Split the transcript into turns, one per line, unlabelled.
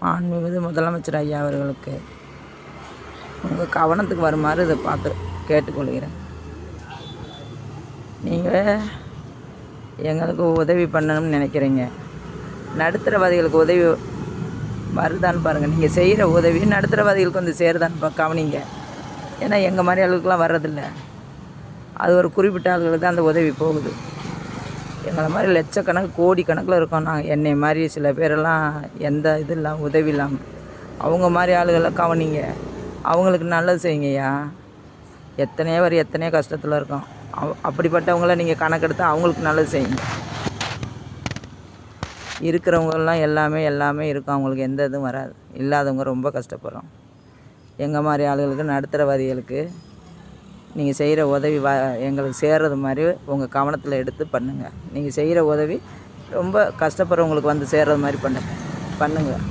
மாண்புமிகு முதலமைச்சர் ஐயா அவர்களுக்கு உங்கள் கவனத்துக்கு வருமாறு இதை பார்த்து கேட்டுக்கொள்கிறேன். நீங்கள் எங்களுக்கு உதவி பண்ணணும்னு நினைக்கிறீங்க. நடுத்தரவாதிகளுக்கு உதவி வருதான்னு பாருங்கள். நீங்கள் செய்கிற உதவி நடுத்தரவாதிகளுக்கு வந்து சேருதான்னு கவனிங்க. ஏன்னா எங்கள் மாதிரி ஆளுகளுக்கெலாம் வர்றதில்ல. அது ஒரு குறிப்பிட்ட ஆளுகளுக்கு தான் அந்த உதவி போகுது. எங்களை மாதிரி லட்சக்கணக்கு கோடிக்கணக்கில் இருக்கோம். நாங்கள் என்னை மாதிரி சில பேரெல்லாம் எந்த இது இல்லாமல் உதவி இல்லாமல் அவங்க மாதிரி ஆளுகளை கவனிங்க. அவங்களுக்கு நல்லது செய்யுங்கய்யா. எத்தனையோ பேர் எத்தனையோ கஷ்டத்தில் இருக்கோம். அப்படிப்பட்டவங்கள நீங்கள் கணக்கெடுத்து அவங்களுக்கு நல்லது செய்யுங்க. இருக்கிறவங்கெல்லாம் எல்லாமே இருக்கும். அவங்களுக்கு எந்த இதுவும் வராது. இல்லாதவங்க ரொம்ப கஷ்டப்படுறோம். எங்கள் மாதிரி ஆளுகளுக்கு நடுத்தரவாதிகளுக்கு நீங்கள் செய்கிற உதவி எங்களுக்கு சேர்றது மாதிரி உங்கள் கவனத்தில் எடுத்து பண்ணுங்கள். நீங்கள் செய்கிற உதவி ரொம்ப கஷ்டப்படுறவங்களுக்கு வந்து சேர்றது மாதிரி பண்ணுங்கள்.